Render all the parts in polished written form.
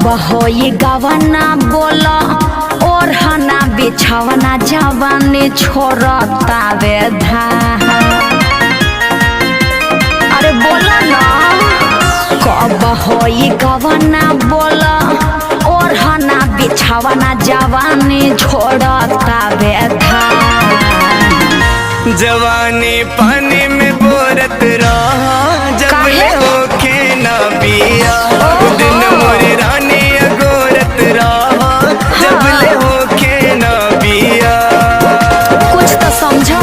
होई गवना बोला और हना बिछवना जवानी छोड़ता वेधा। अरे बोला ना कब होई गवना बोला और हना बिछवना जवानी छोड़ता वेधा। जवानी पानी में बोरत रहा जब ले होके ना पिया दिन मोरे रानी अगोरत रहा जब ले होके ना पिया। कुछ तो समझो।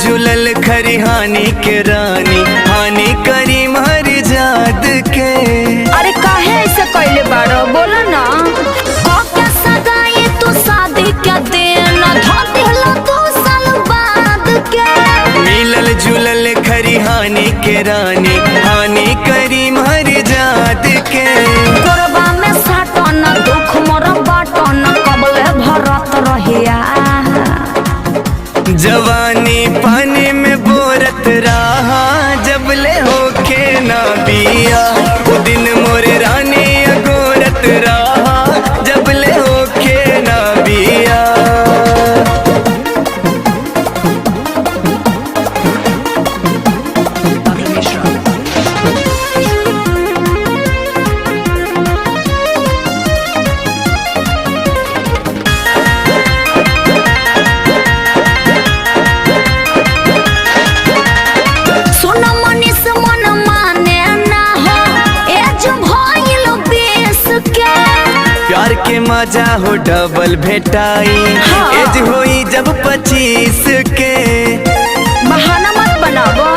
झूलल खरी हानि के रानी हानि करी मर जाद के। अरे काहे ऐसे कैले बाड़ो बोला ना कोका सगाई तू शादी के दिन धोतिला तू साल बाद के। मिलल झूलल खरी हानि के रानी हानि करी मर जाद के। कोरबा में साटो न दुख मोर बाटो न कबले भरत रहिया। जवानी पानी में बोरत रहा जब ले होके ना पिया दिन मोरे रानी अगोरत रहा जब ले होके ना पिया। प्यार के मजा हो डबल भेटाई हाँ। एज होई जब 25 के। बहाना मत बनावो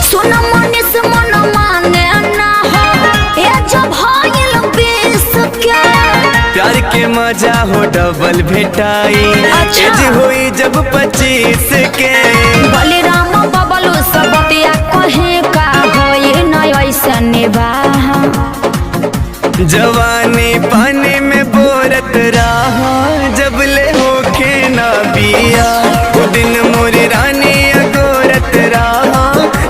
सुन मनीष मन माने ना हो एज भइल 20 के। प्यार के मजा हो डबल भेटाई अच्छा। एज होई जब 25 के। बलिराम बबलू सबतिया कहे का होई न ऐसा निभाह। जवानी पानी में बोरत रहा जब ले होके ना पिया दिन मोरी रानी अगोरत रहा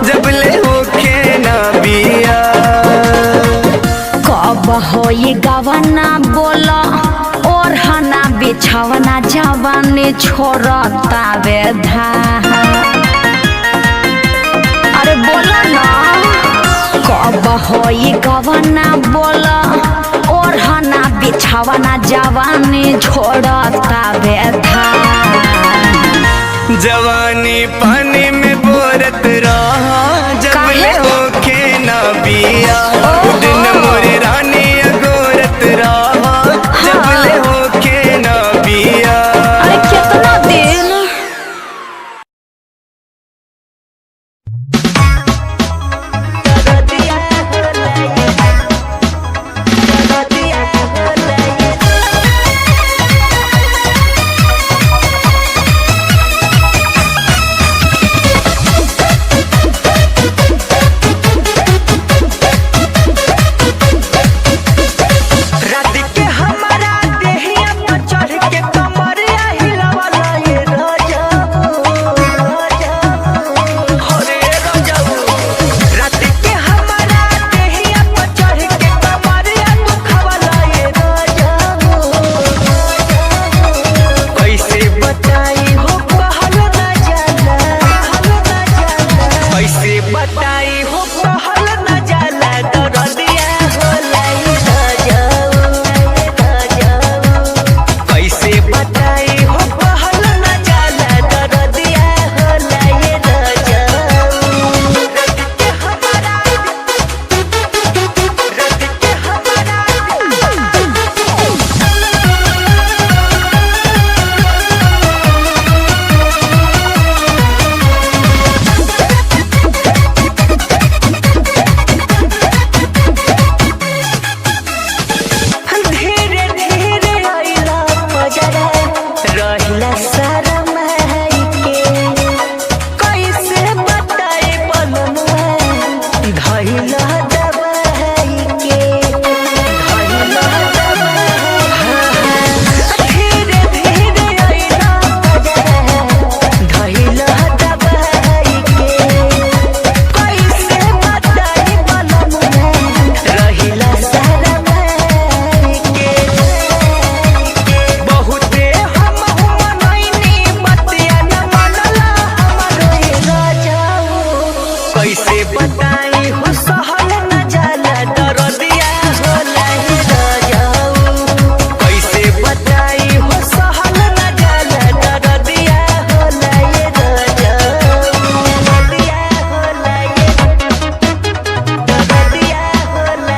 जब ले होके ना पिया। कब होई गवना बोला और हना बिछवना जवानी छोड़ता वेधा। अरे बोला ना कब होई गवना बोला और हना बिछवना जवानी छोड़ता वेधा। जवानी पानी में बोरत रहा जब ले होके ना पिया दिन मोरे रानी अगोरत रहा जब ले होके ना पिया। अरे कितना दिन बताई हो सहल न जाला दरदिया होला हे राजाऊ। कैसे बताई हो सहल न जाला दरदिया होला हे राजाऊ। दरदिया होला हे दरदिया होला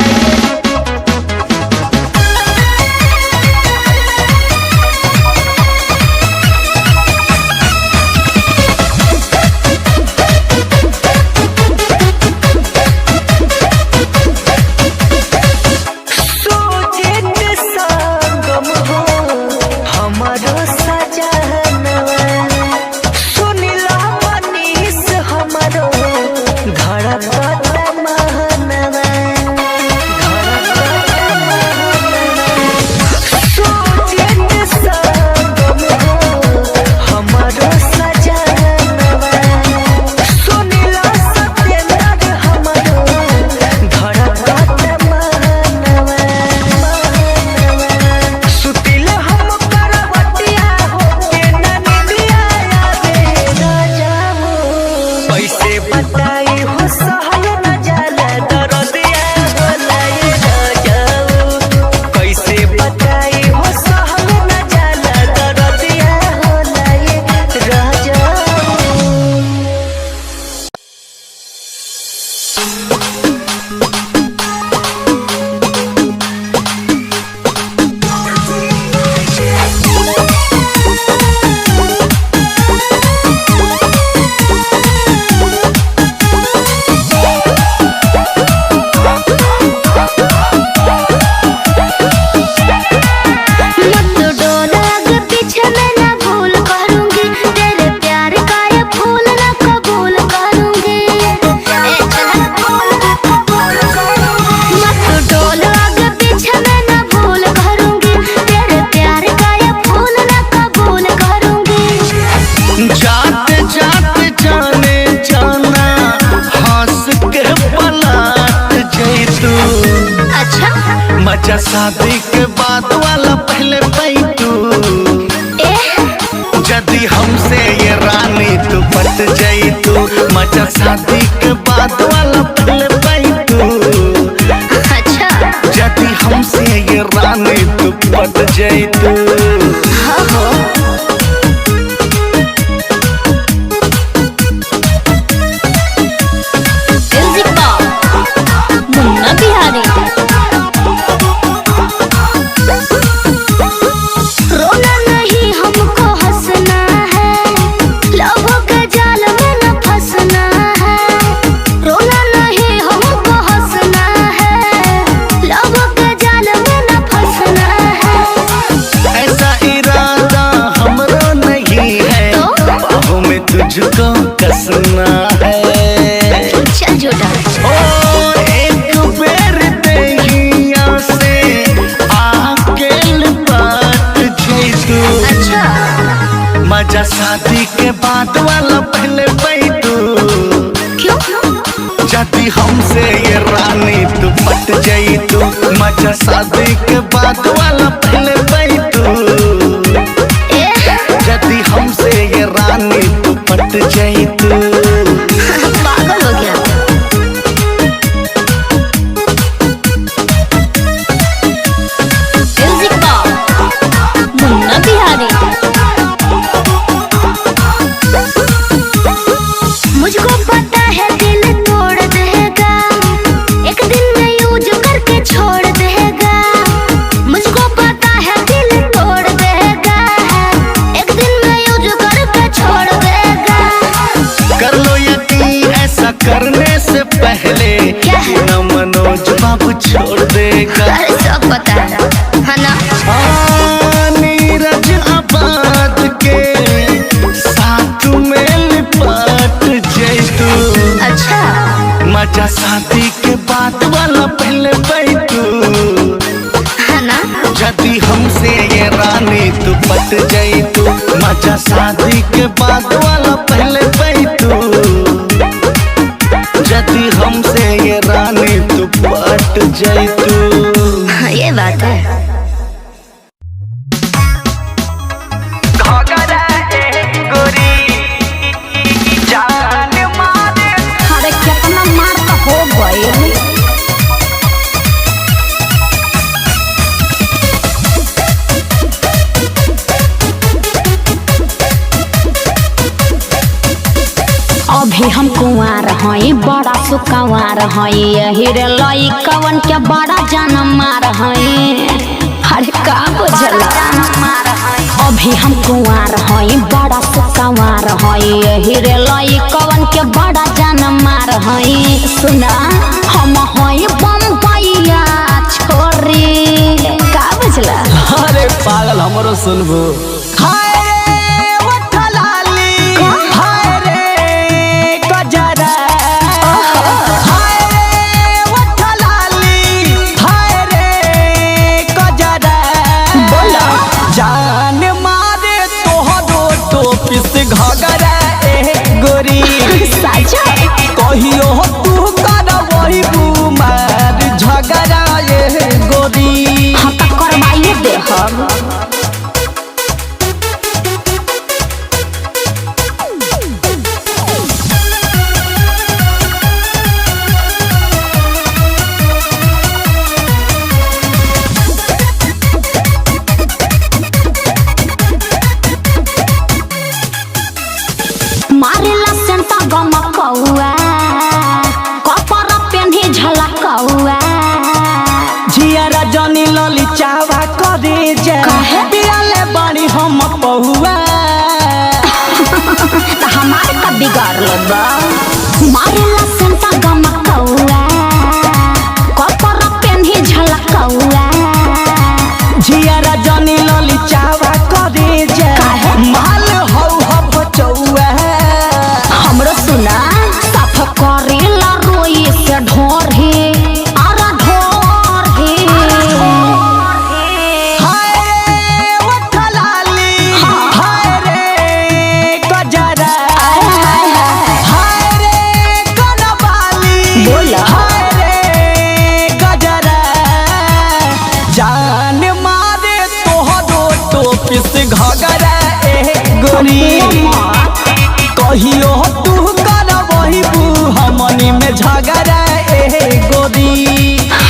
मजा शादी के बाद वाला पहले पैटू। जदी हमसे ये रानी तू पट जाई तू। मजा शादी के बाद वाला पहले पैटू। जदी हमसे ये रानी तू पट जाई तू। तुझको कसना है। चल झूठा। ओ एक बेर देहिया से आके लिपट जाई तू। अच्छा। मजा शादी के बाद वाला पहले पैटू। क्यों? जदी हमसे ये रानी तू पट जाई तू। मजा शादी के बाद वाला पहले पैटू। जदी हमसे ये रानी तू पट जाई तू। पागल हो गया। म्यूजिक बॉक्स मुन्ना बिहारी। मुझको पता है दिल तोड़ देगा, एक दिन में यूज करके छोड़ देगा। मुझको पता है दिल तोड़ देगा, एक दिन में यूज करके छोड़ देगा। कर लो यकीन ऐसा करने से पहले ना मनोज बाबू छोड़ देगा। अरे सब पता है ना। नीरज आबाद के साथ में लिपट जाई तू। अच्छा। मजा शादी के बाद वाला पहले पैटू। है ना। जदी हमसे ये रानी तू पट जाई तू। मजा शादी के बाद वाला पहले पैटू। जदी हमसे ये रानी तू पट जाई तू। हाँ, ये बात है। अरे कितना अभी हम कुंवार हई बड़ा सुकवार हई यही रे लइकवन के बड़ा जान मार हई। अरे का बुझला अभी हम कुंवार हई बड़ा सुकवार हई यही रे लइकवन के बड़ा जान मार हई। सुना हम हई बम्बईया छोरी का बुझला। अरे पागल हमरो सुनबो। जान मारे तोहरो टोपिस घगरा ए गोरी साजा कहियो तू कर वही बुमार झगड़ा ए गोरी। हम तो करवाइए दे हम। मारेला सेंटा गम कौआ कपड़ा पेन्ही झलकौआ जियारा जनी लली चावा करे जा पियाले बड़ी हम पहुआ। हमारे का बिगाड़ बा। मारेला सेंटा गम कौआ कपड़ा पेन्ही झलकौआ जियारा जनी लली चावा करे जा माल हौ हब चौआ। हमरो सुना साफ करेला रोई से ढोर हे आरा ढोर हे। हाय रे वठलाली हाय रे गजरा हाय रे कनबाली बोला हाय रे गजरा। जान मारे तोहरो टोपिस घगरा ए गोरी कहियो तू कर वही हमनी में झगड़ा ए गोरी।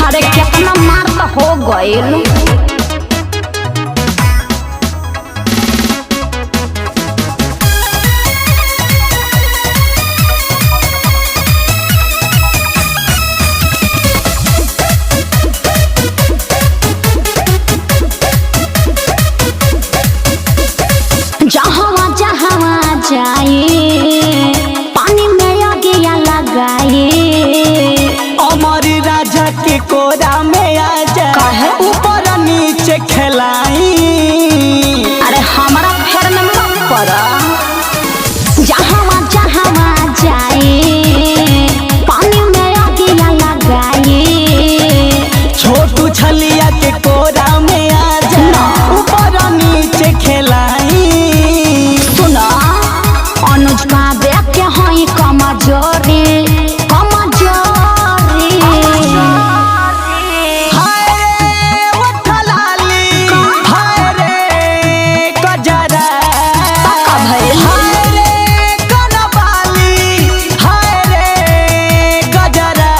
अरे कितना मार तो हो गइल। जहाँ जहाँ जाए पानी में आगिया लगाए अमर राजा के कोरा में आ जा ऊपर नीचे खिलाई। अरे हमारा फेर में मत पड़ा। जहाँ जहाँ जाए पानी में आगिया लगाए छोटू छलिया के कोरा में आ जा ऊपर नीचे खिलाई। अनुज पाबे के हई कमजोरी कमजोरी। हाय रे वठलाली हाय रे गजरा हाय रे कनबाली हाय रे गजरा।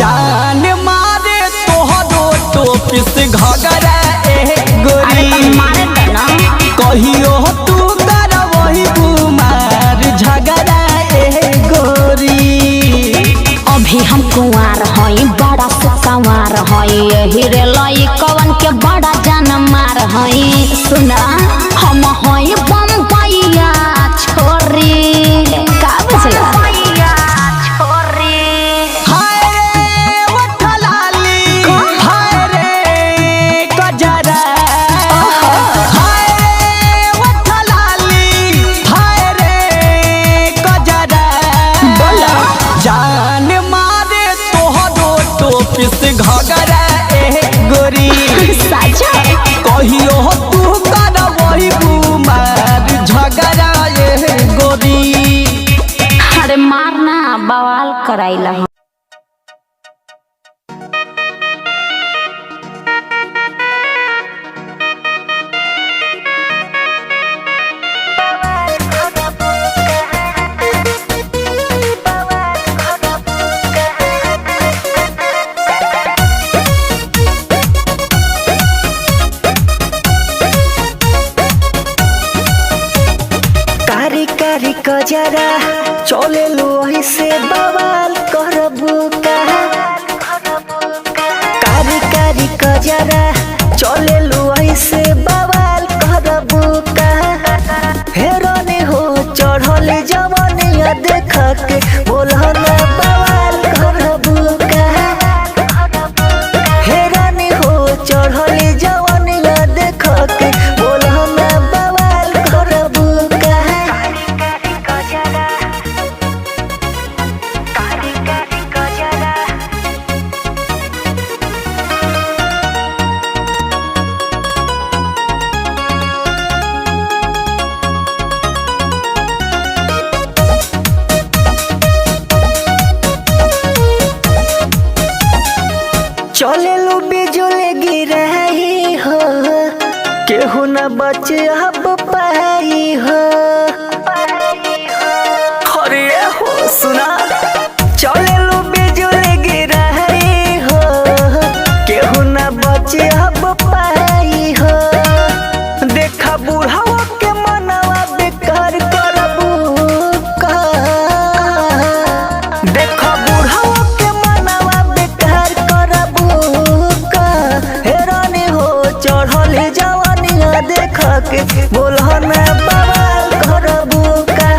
जान मारे तोहरो टोपिस घगरा ए गोरी मारे ना कहियो तू कर वही बुमार झगड़ा ए गोरी। अभी हम कुंवार हई बड़ा सुकवार हई यही रे लइकवन के बड़ा जान मार हई। सुना हम हई बम्बईया छोरी का बुझला। हाय रे वठलाली हाय रे गजरा हाय रे वठलाली हाय रे गजरा। बोला जान मारे तोहरो टोपिस घगरा ए गोरी साजा कहियो तू कर वही बुमार झगड़ा ए गोरी। अरे मारना बवाल कराइला। कजरा चले लो से बवाल करबू का कारी कारी कजरा चले लो से बवाल करबू का हेरानी हो चढ़ल जवानिया देख के बोलना बवाल करबू का हेरानी हो चढ़ल जवानिया देख के बोलना बवाल करबू का चले लो बिजुली गिरही हो केहू न बच अब पाई हो अरे हो सुना चले लो बिजुली गिरही हो केहू न बच अब पाई हो देखा बुढ़ावा के मनवा बेकार करबू का देखा बुढ़ावा के मनवा बेकार करबू का हेरानी हो चढ़ल जवानिया देख के बोलना बवाल करबू का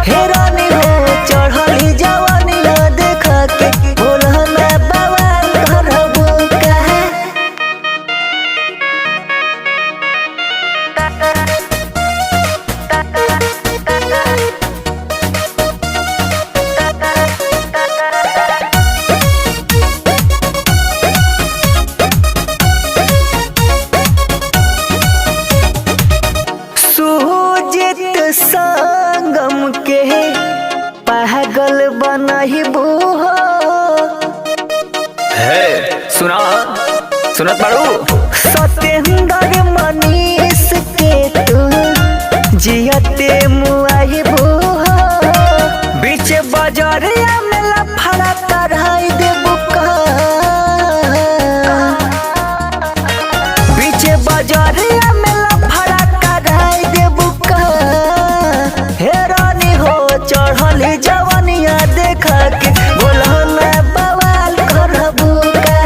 हेरानी हो चढ़ल जवानिया देख के बोलना बवाल करबू का सुजित संगम के पागल बनहिबू हो है सुना सुनत बाड़ू सतेंद्र मनीष के तू जियते मुआहिबू हो बीच बाजारिया में लफड़ा कराई देबू का बीच बाजारिया में लफड़ा कराई देबू का हेरानी हो चढ़ल जवानिया देख के बोलना बवाल करबू का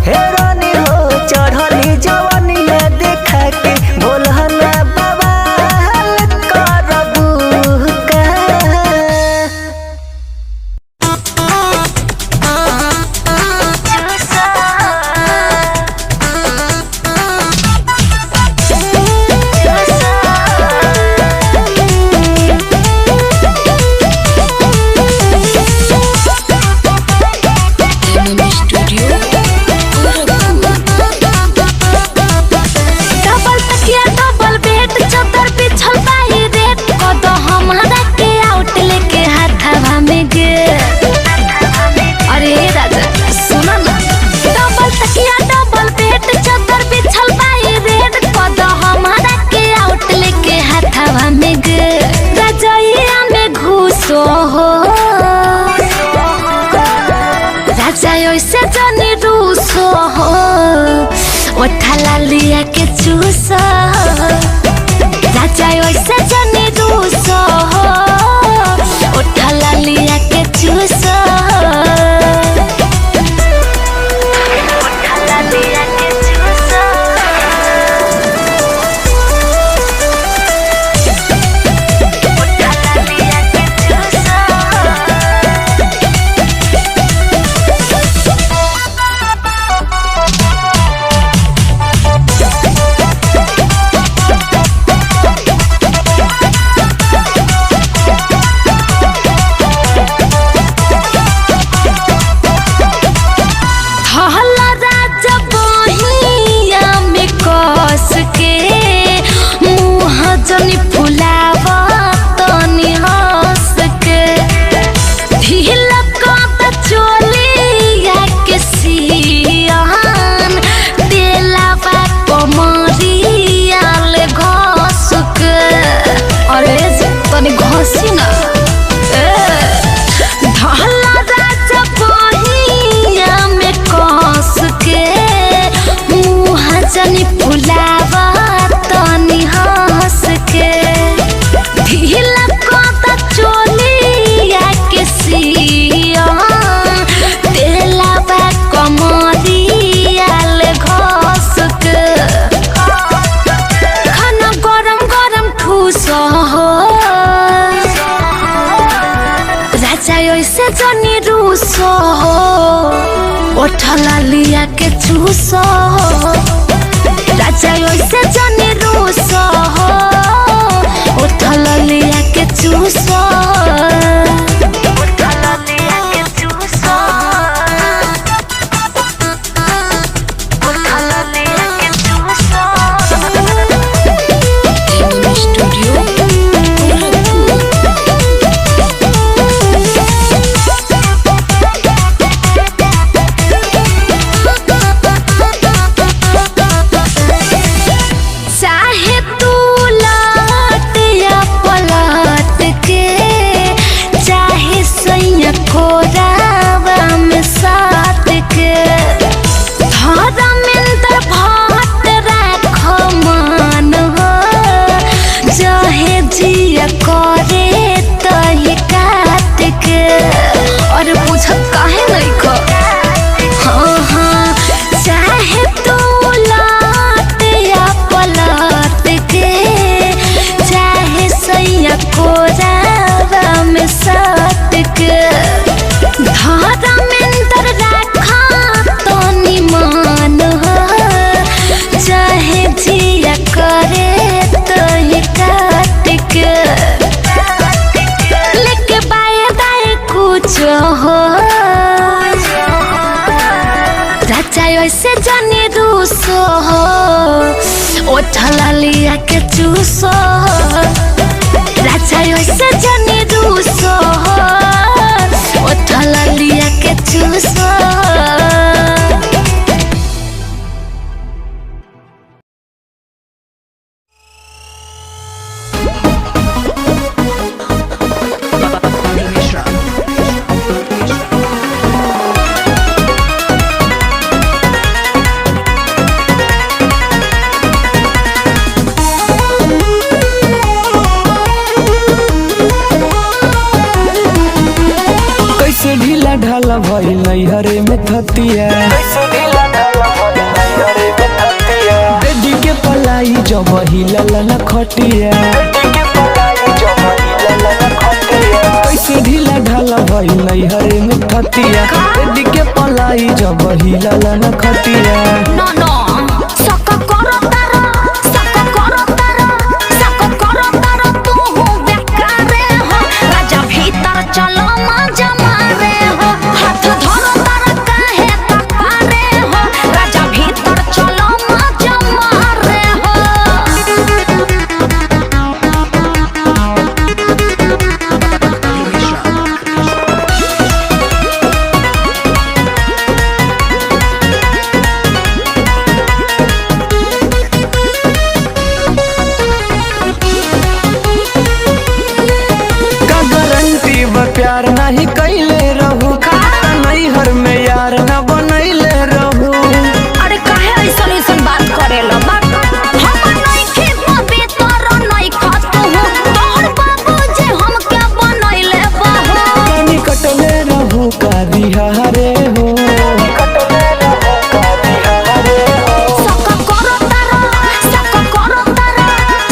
हेरानी हो चढ़ल जवानिया देख के बोलना बवाल करबू का डबल तकिया डबल बेड चादर बिछल बाई रेत कद हमरा के आउट लेके हाथवा में गे अरे राजा सुनो ना डबल तकिया डबल बेड चादर बिछल बाई रेत कद हमरा के आउट लेके हाथवा में गे रजइया में घुसो हो राजा ओइसे जनी रूसो हो ओठा लिया के चूसो राजा ओइसे जनी रूसो हो ओठा लिया के चूसो ओठा लिया के चूसो ओठा लिया के चूसो ऐसे जनी रूसो हो उठला लिया के चूसो हो राजा ऐसे जनी रूसो हो उठला लिया के चूसो उठला लिया के चूसो उठला लिया के चूसो स्टूडियो चाहे तू लाट या पलट के चाहे सैया कोरावा में साथ के धारा मिलता भात राखो मान हो चाहे जिया करे तही काट के और पूछत काहे नहीं खो हाँ हाँ चाहे तू लाट या पलट के चाहे सैया कोरावा में साथ के धारा मिंदर रखा तो निमान हो चाहे जिया करे तो ही काट के लेके बाए बाए कुछ हो राजा ऐसे जाने रूसो हो उठला लिया के चूसो राजा ऐसे जाने रूसो हो उठला लिया के चूसो कैसे ढीला ढाला भइल नैहरे में थतिया बेटी के पलाई जब हिलल न खटिया कैसे ढीला ढाला भइल नैहरे में थतिया बेटी के पलाई जब हिलल न खटिया नो नो सका करो तारा सका करो तारा सका करो तारा तू हो बेकारे हो राजा भीतर चलो मजा मारे हो हाथ धरो तारा काहे तकारे हो राजा भीतर चलो मजा मारे हो का गारंटी बा प्यार नहीं कैले रहू नैहर में यार न बनैले रहू अरे काहे ऐसन ऐसन बात करेला बात हम नहीं खेत बेतर नहीं खातो हूं तोहर बाबू जे हम क्या बनैले बाहो पानी कटले रहू का दिहारे हो सका करो तारा सका करो तारा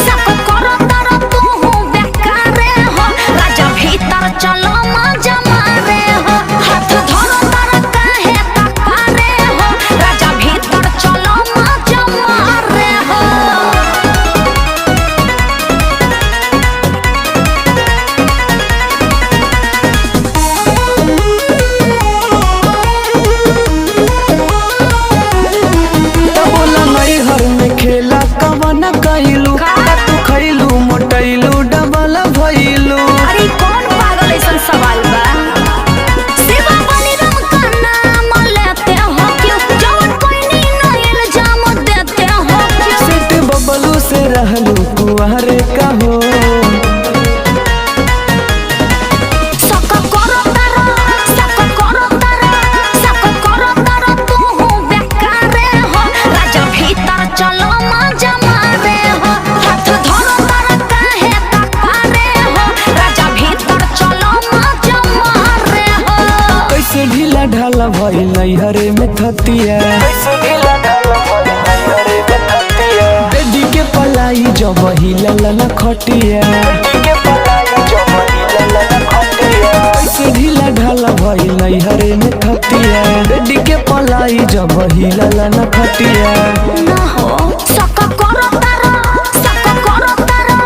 सका करो तारा तू हो बेकारे हो राजा भीतर चलो मजा मारे हो हाथ धरो तारा काहे तकारे हो राजा भीतर चलो मजा मारे हो बोला नैहर में खेला कवन कैलू तू खैलू मोटैलू डबल भैलू अरे कौन पागल ऐसा सवाल बा शिवा बलिराम का नाम लेते हो क्यों जवन कोई नहीं इल्जाम देते हो क्यों सेट बबलू से रहलू कुआरे का हो सका करो तारा सका करो तारा सका करो तारा तू हो बेकारे हो राजा भीतर चलो मजा मारे हो हाथ धरो तारा काहे तकारे हो राजा भीतर चलो मजा मारे हो कैसे ढीला ढाला भइल नैहरे में थतिया बेटी के पलाई जब हिलल न खटिया कैसे ढीला ढाला भइल नैहरे में थतिया बेटी के पलाई जब हिलला न खटिया ना हो सका करो तारा सका करो तारा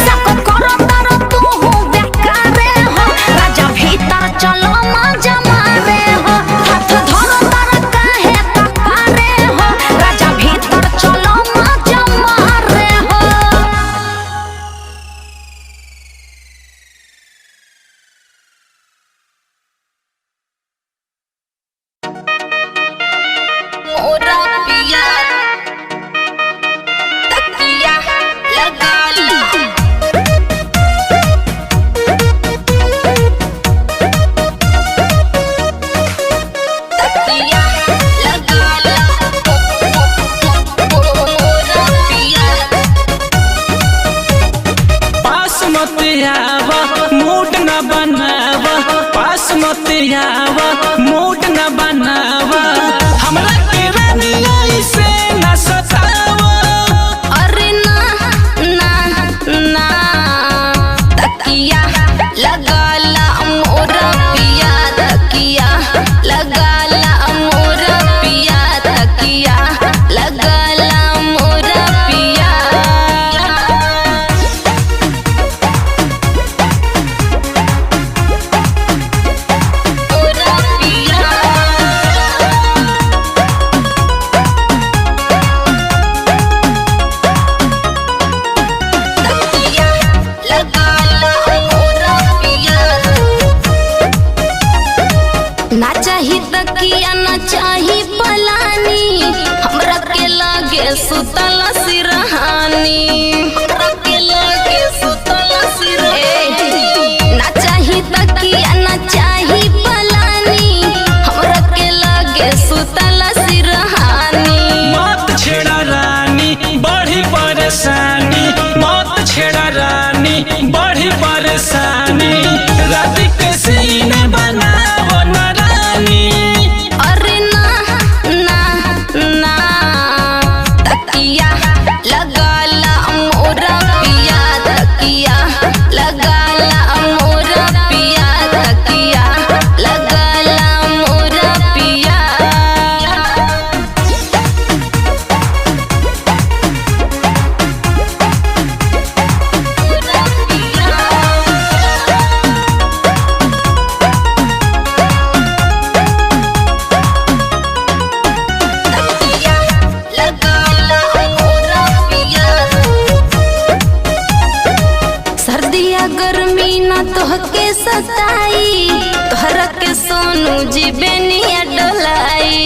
सका करो तारा तू हो बेकारे हो राजा भीतर चलो मजा मारे हो हाथ धरो तारा काहे कपारे हो राजा भीतर चलो मजा मारे हो मोरा पिया तकिया लगा ला तकिया लगा ला मोरा पिया पास मत आवा मूड न बनावा पास मत आवा मूड न बनावा हमरा के रानी ऐसे न सतावा अरे ना ना ना तकिया लगा ला मोरा पिया तकिया लगा ला मोरा पिया तकिया लगा ला मोरा पिया मोरा पिया तकिया लगा ला मोरा पिया ना चाही तकिया ना चाही पलानी हमरा के लागे सुतल सिरहानी हमरा के लागे सुतल सिरहानी ना चाही तकिया ना चाही पलानी हमरा के लागे सुतल सिरहानी मत छेड़ा रानी बड़ी परेशानी मत छेड़ा रानी बड़ी परेशानी रात के सीने बनाओ न रानी अरे ना ना ना तकिया लगा ला मोरा पिया तकिया लगा ला मोरा पिया तकिया लगा ला मोरा पिया मोरा पिया तकिया लगा ला मोरा पिया सर्दिया गर्मी ना तोहके सताई तोहरा के सोनू जी बेनिया डोलाई